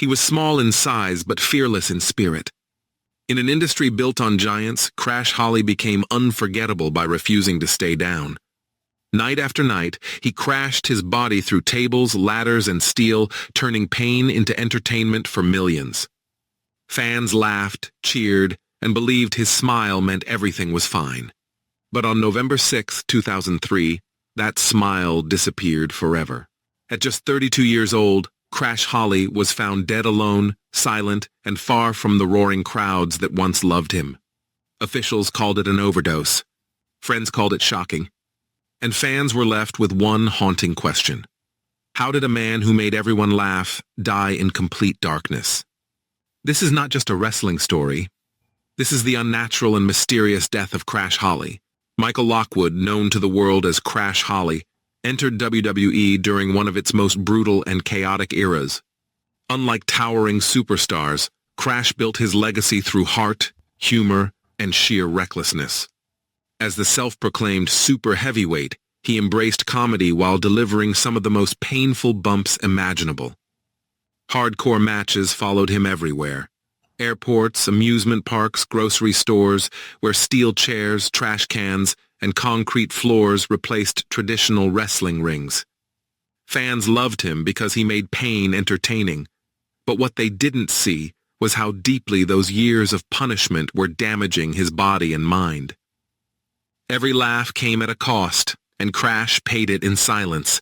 He was small in size but fearless in spirit. In an industry built on giants, Crash Holly became unforgettable by refusing to stay down. Night after night, he crashed his body through tables, ladders, and steel, turning pain into entertainment for millions. Fans laughed, cheered, and believed his smile meant everything was fine. But on November 6, 2003, that smile disappeared forever. At just 32 years old, Crash Holly was found dead alone, silent, and far from the roaring crowds that once loved him. Officials called it an overdose. Friends called it shocking. And fans were left with one haunting question. How did a man who made everyone laugh die in complete darkness? This is not just a wrestling story. This is the unnatural and mysterious death of Crash Holly. Michael Lockwood, known to the world as Crash Holly, entered WWE during one of its most brutal and chaotic eras. Unlike towering superstars, Crash built his legacy through heart, humor, and sheer recklessness. As the self-proclaimed super heavyweight, he embraced comedy while delivering some of the most painful bumps imaginable. Hardcore matches followed him everywhere. Airports, amusement parks, grocery stores, where steel chairs, trash cans, and concrete floors replaced traditional wrestling rings. Fans loved him because he made pain entertaining, but what they didn't see was how deeply those years of punishment were damaging his body and mind. Every laugh came at a cost, and Crash paid it in silence.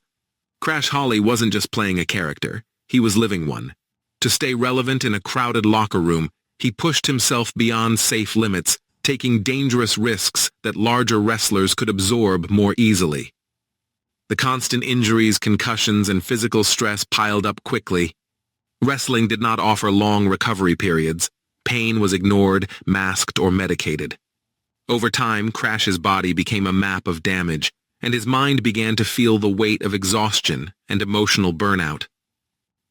Crash Holly wasn't just playing a character, he was living one. To stay relevant in a crowded locker room, he pushed himself beyond safe limits, taking dangerous risks that larger wrestlers could absorb more easily. The constant injuries, concussions, and physical stress piled up quickly. Wrestling did not offer long recovery periods. Pain was ignored, masked, or medicated. Over time, Crash's body became a map of damage, and his mind began to feel the weight of exhaustion and emotional burnout.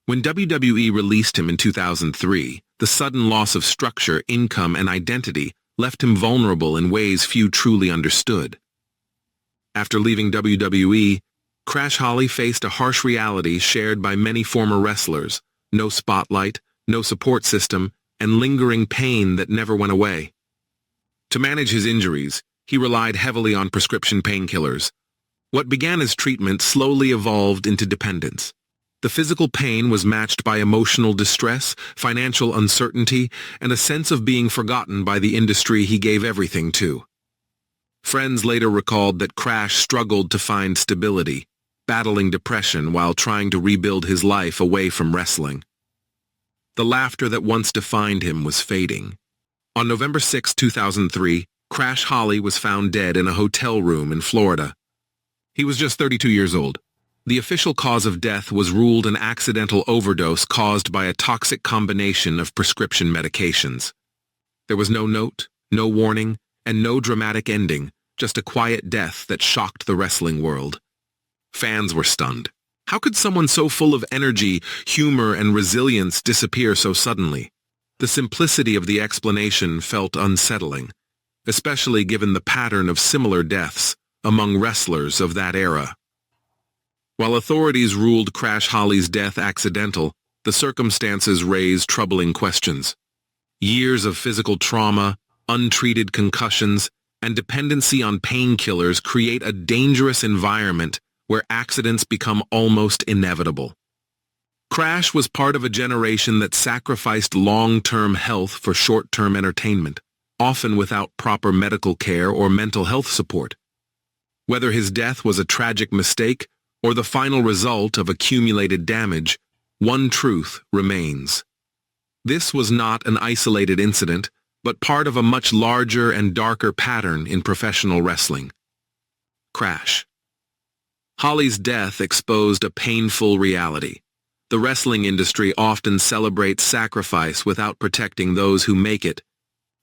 When WWE released him in 2003, the sudden loss of structure, income, and identity left him vulnerable in ways few truly understood. After leaving WWE, Crash Holly faced a harsh reality shared by many former wrestlers: no spotlight, no support system, and lingering pain that never went away. To manage his injuries, he relied heavily on prescription painkillers. What began as treatment slowly evolved into dependence. The physical pain was matched by emotional distress, financial uncertainty, and a sense of being forgotten by the industry he gave everything to. Friends later recalled that Crash struggled to find stability, battling depression while trying to rebuild his life away from wrestling. The laughter that once defined him was fading. On November 6, 2003, Crash Holly was found dead in a hotel room in Florida. He was just 32 years old. The official cause of death was ruled an accidental overdose caused by a toxic combination of prescription medications. There was no note, no warning, and no dramatic ending, just a quiet death that shocked the wrestling world. Fans were stunned. How could someone so full of energy, humor, and resilience disappear so suddenly? The simplicity of the explanation felt unsettling, especially given the pattern of similar deaths among wrestlers of that era. While authorities ruled Crash Holly's death accidental, the circumstances raised troubling questions. Years of physical trauma, untreated concussions, and dependency on painkillers create a dangerous environment where accidents become almost inevitable. Crash was part of a generation that sacrificed long-term health for short-term entertainment, often without proper medical care or mental health support. Whether his death was a tragic mistake or the final result of accumulated damage, one truth remains. This was not an isolated incident, but part of a much larger and darker pattern in professional wrestling. Crash Holly's death exposed a painful reality. The wrestling industry often celebrates sacrifice without protecting those who make it.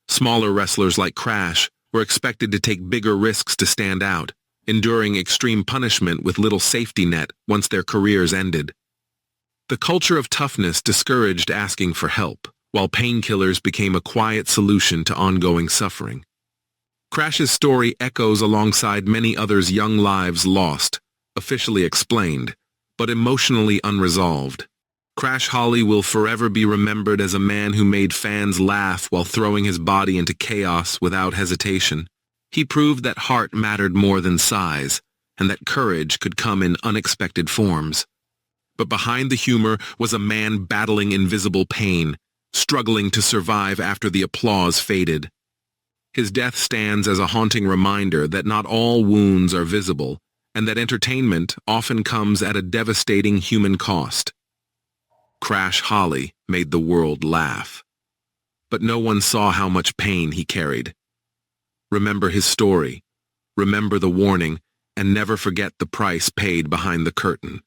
Smaller wrestlers like Crash were expected to take bigger risks to stand out, enduring extreme punishment with little safety net once their careers ended. The culture of toughness discouraged asking for help, while painkillers became a quiet solution to ongoing suffering. Crash's story echoes alongside many others' young lives lost, officially explained, but emotionally unresolved. Crash Holly will forever be remembered as a man who made fans laugh while throwing his body into chaos without hesitation. He proved that heart mattered more than size, and that courage could come in unexpected forms. But behind the humor was a man battling invisible pain, struggling to survive after the applause faded. His death stands as a haunting reminder that not all wounds are visible, and that entertainment often comes at a devastating human cost. Crash Holly made the world laugh, but no one saw how much pain he carried. Remember his story, remember the warning, and never forget the price paid behind the curtain.